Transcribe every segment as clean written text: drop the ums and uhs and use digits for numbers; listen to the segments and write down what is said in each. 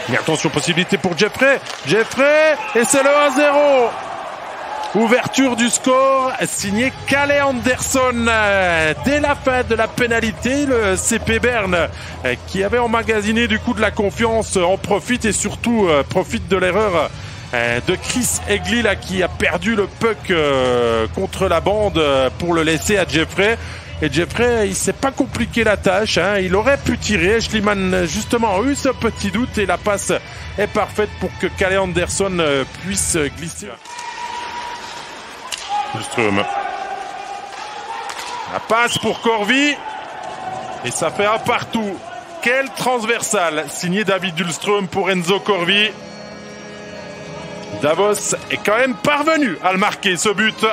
Mais attention, possibilité pour Jeffrey. Jeffrey, et c'est le 1-0. Ouverture du score, signé Kalle Andersson. Dès la fin de la pénalité, le CP Berne, qui avait emmagasiné du coup de la confiance, en profite et surtout profite de l'erreur de Chris Egli là, qui a perdu le puck contre la bande pour le laisser à Jeffrey. Et Jeffrey, il s'est pas compliqué la tâche, hein. Il aurait pu tirer. Schliemann, justement, a eu ce petit doute et la passe est parfaite pour que Kalle Andersson puisse glisser. Lundström. La passe pour Corvi. Et ça fait un partout. Quel transversal signé David Lundström pour Enzo Corvi. Davos est quand même parvenu à le marquer, ce but.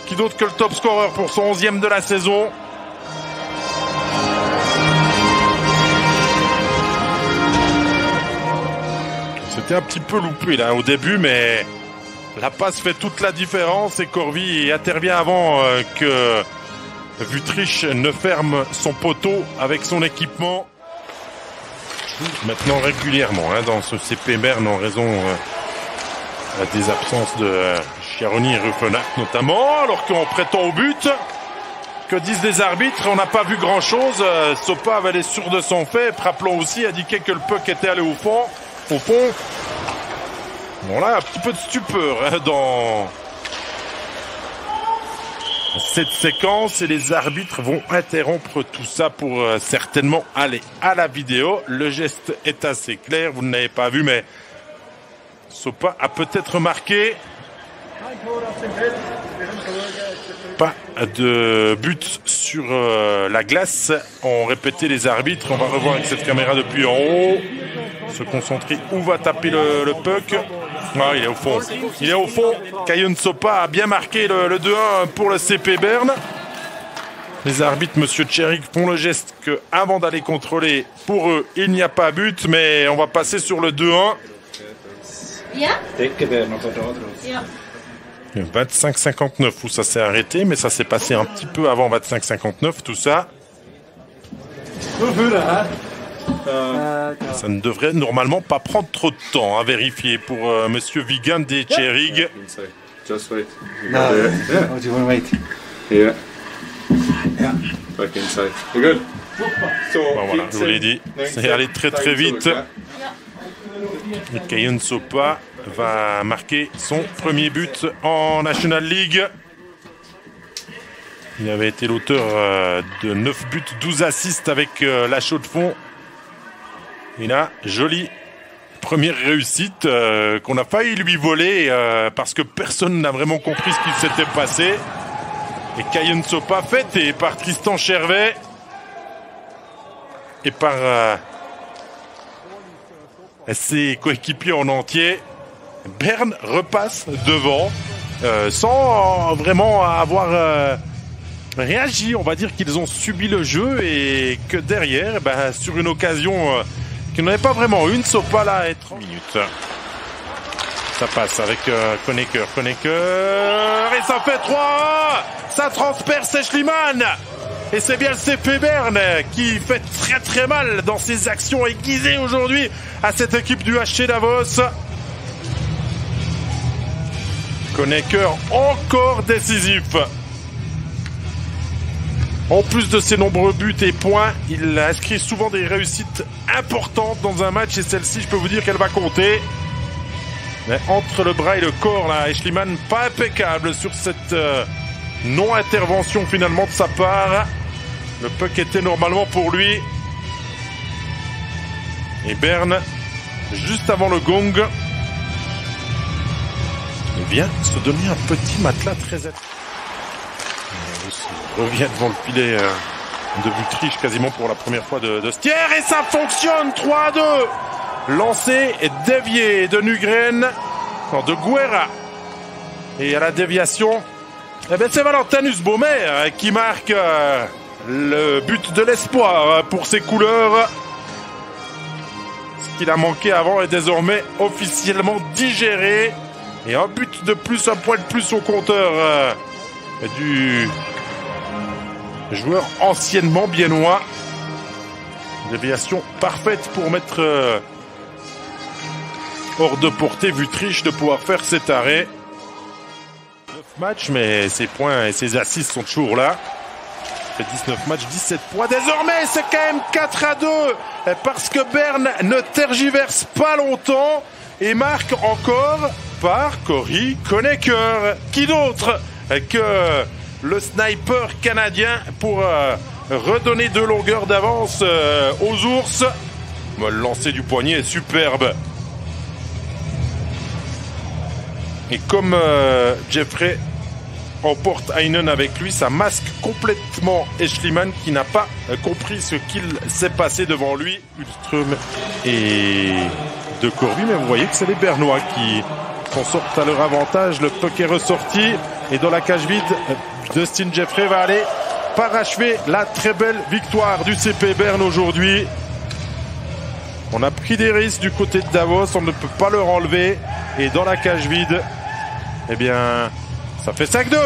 Qui d'autre que le top scorer pour son 11e de la saison. C'était un petit peu loupé là au début, mais la passe fait toute la différence et Corvi intervient avant que Wüthrich ne ferme son poteau avec son équipement. Maintenant régulièrement dans ce CP Berne en raison des absences de Chiaroni et Ruffenach notamment, alors qu'en prêtant au but, que disent les arbitres, on n'a pas vu grand chose. Sopa avait l'air sûr de son fait. Rappelons aussi indiqué que le puck était allé au fond. Bon là, un petit peu de stupeur dans cette séquence et les arbitres vont interrompre tout ça pour certainement aller à la vidéo. Le geste est assez clair, vous ne l'avez pas vu, mais Sopa a peut-être marqué. Pas de but sur la glace, ont répété les arbitres. On va revoir avec cette caméra depuis en haut. Se concentrer où va taper le puck. Ah, il est au fond. Il est au fond. Kalle Sopa a bien marqué le 2-1 pour le CP Berne. Les arbitres, monsieur Tcherik, font le geste que avant d'aller contrôler, pour eux, il n'y a pas but, mais on va passer sur le 2-1. 25-59 où ça s'est arrêté, mais ça s'est passé un petit peu avant 25-59, tout ça. Ça ne devrait normalement pas prendre trop de temps à vérifier pour monsieur Wiegand et Tcherig. Just wait. No. Oh, do you want to wait? Yeah. Yeah. Back inside. You're good. Bon, voilà, je vous l'ai dit, c'est allé très très vite. Et Kalle Sopa va marquer son premier but en National League. Il avait été l'auteur de 9 buts, 12 assists avec la Chaux de Fonds. Et là, jolie première réussite qu'on a failli lui voler parce que personne n'a vraiment compris ce qui s'était passé. Et Kalle Sopa fêté par Tristan Chervet et par ses coéquipiers en entier. Berne repasse devant sans vraiment avoir réagi. On va dire qu'ils ont subi le jeu et que derrière, sur une occasion qu'ils n'avaient pas vraiment une, Sopa là est 30 minutes. Ça passe avec Koneker et ça fait 3. Ça transperce Schliemann. Et c'est bien le CP Berne qui fait très très mal dans ses actions aiguisées aujourd'hui à cette équipe du HC Davos. Koneker encore décisif. En plus de ses nombreux buts et points, il inscrit souvent des réussites importantes dans un match et celle-ci, je peux vous dire qu'elle va compter. Mais entre le bras et le corps, là, Schliemann pas impeccable sur cette non-intervention finalement de sa part. Le puck était normalement pour lui. Et Berne, juste avant le gong, il vient se donner un petit matelas très il revient devant le filet de Wüthrich quasiment pour la première fois de Stier et ça fonctionne. 3-2. Lancé et dévié de Nygren, non, de Guerra. Et à la déviation, c'est Valentinus Baumer qui marque le but de l'espoir pour ses couleurs. Ce qu'il a manqué avant est désormais officiellement digéré. Et un but de plus, un point de plus au compteur du joueur anciennement biennois. Déviation parfaite pour mettre hors de portée, vu triche de pouvoir faire cet arrêt. 9 matchs, mais ses points et ses assists sont toujours là. Après 19 matchs, 17 points. Désormais, c'est quand même 4-2 parce que Berne ne tergiverse pas longtemps et marque encore par Cory Conacher. Qui d'autre que le sniper canadien pour redonner de longueur d'avance aux ours. Le lancer du poignet est superbe. Et comme Jeffrey emporte Heinen avec lui, ça masque complètement Eschliman qui n'a pas compris ce qu'il s'est passé devant lui. Ulström et De Corby, mais vous voyez que c'est les Bernois qui s'en sortent à leur avantage. Le puck est ressorti et dans la cage vide, Dustin Jeffrey va aller parachever la très belle victoire du CP Berne aujourd'hui. On a pris des risques du côté de Davos, on ne peut pas leur enlever. Et dans la cage vide, eh bien, ça fait 5-2.